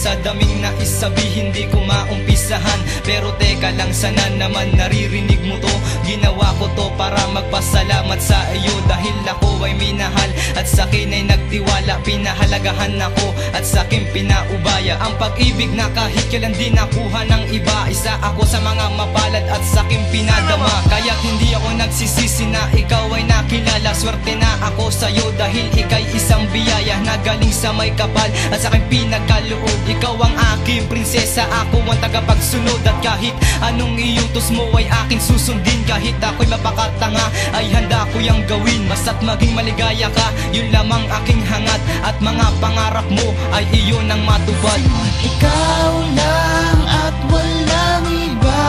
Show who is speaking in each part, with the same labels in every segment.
Speaker 1: sa daming naisabi, hindi ko maumpisahan. Pero teka lang, sana naman naririnig mo to. Ginawa ko to para magpasalamat sa iyo, dahil ako ay minahal at sa akin ay nagtiwala. Pinahalagahan ako at sa akin pinaubaya ang pag-ibig na kahit kailan di nakuha ng iba. Isa ako sa mga mapalad at sa akin pinadama, kaya't hindi ako nagsisisi na ikaw ay nakilala. Swerte na ako sa'yo dahil ika'y isang biyaya na galing sa may kapal at sa akin pinagkaloob. Ikaw ang aking prinsesa, ako ang tagapagsunod, at kahit anong iutos mo ay aking susundin. Kahit ako'y mapakatanga ay handa ko yang gawin, basta't maging maligaya ka, yun lamang aking hangat. At mga pangarap mo ay iyon ang matupad.
Speaker 2: Ikaw lang at walang iba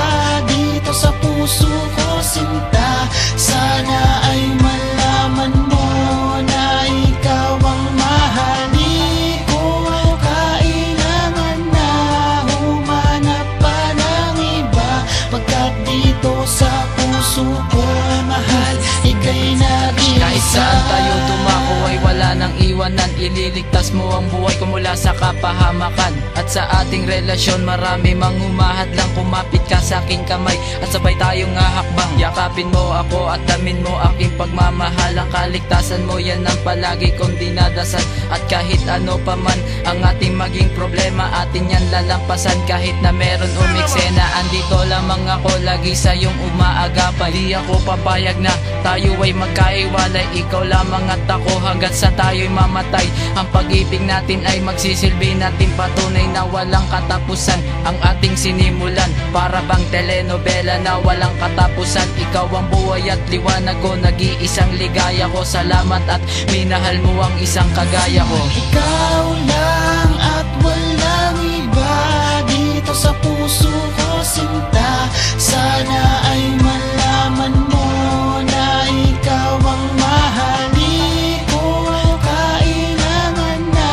Speaker 2: dito sa puso ko, sinta. Sana ay malaman mo na ikaw ang mahal. Di ko kailangan na humanap pa ng iba, pagkat dito sa puso ko, mahal, ika'y nag-iisa.
Speaker 3: Kahit saan tayo tumako ay wala nang iwanan. Ililigtas mo ang buhay ko mula sa kapahamakan. At sa ating relasyon marami mang humahadlang. Kumapit ka sa aking kamay at sabay tayong hahakbang. Yakapin mo ako at damin mo aking pagmamahal. Ang kaligtasan mo yan ang palagi kong dinadasal. At kahit ano pa man ang ating maging problema, atin yan lalampasan. Kahit na meron umiksena, andito lamang ako lagi sa iyong umaagapay. Di ako papayag na tayo ay magkaiwalay, ikaw lamang at ako hanggat sa tayo'y mamatay. Ang pag-ibig natin ay magsisilbi natin patunay na walang katapusan. Ang ating sinimulan para bang telenovela na walang katapusan. Ikaw ang buhay at liwanag ko, nag-iisang ligaya ko. Salamat at minahal mo ang isang kagaya ko.
Speaker 2: Ikaw lang at walang iba dito sa puso ko, sinta. Sana ay malaman mo na ikaw ang mahal. Di ko kailangan na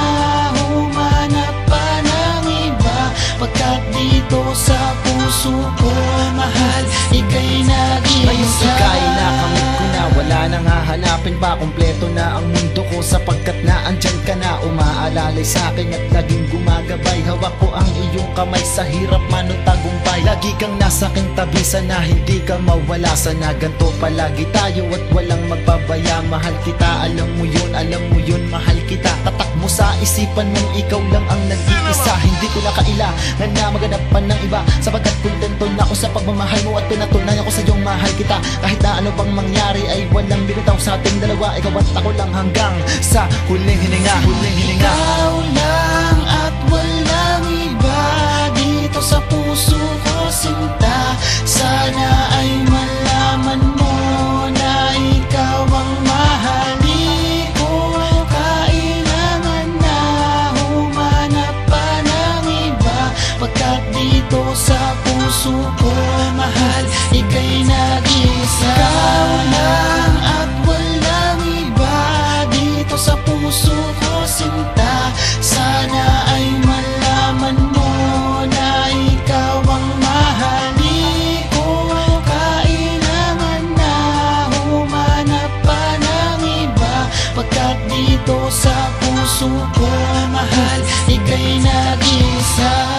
Speaker 2: humanap pa ng iba, pagkat dito sa puso ko, mahal, ika'y nag-iisa.
Speaker 4: Ngayon ika'y nakamit ko na, wala nang hahanapin pa. Kompleto na ang mundo ko sapagkat na andyan ka na. Umaalalay sa akin at laging gumagabay. Hawak ko ang iyong kamay sa hirap man o tagumpay. Lagi kang nasa aking tabi, sana hindi ka mawala. Sana ganto palagi tayo at walang magbabaya. Mahal kita, alam mo yun, mahal kita. Tatak mo sa isipan mong ikaw lang ang nag-iisa. Hindi ko na kailangan na maghanap pa ng iba, sapagkat kontento na ako sa pagmamahal mo. At pinatunayan ko sa iyong mahal kita. Kahit na ano pang mangyari ay walang binitaw sa ating dalawa. Ikaw at ako lang hanggang sa huling hininga.
Speaker 2: Ikaw lang at walang iba dito sa puso ko, sinta. Sana ay malaman mo na ikaw ang mahal. Di ko kailangan na humanap pa ng iba, pagkat dito sa puso ko, mahal, ika'y nag-iisa. Ikaw lang at walang iba dito sa puso ko, sinta. Sana ay malaman mo na ikaw ang mahal. Di ko kailangan na humanap pa ng iba, pagkat dito sa puso ko, mahal, ika'y nag-iisa.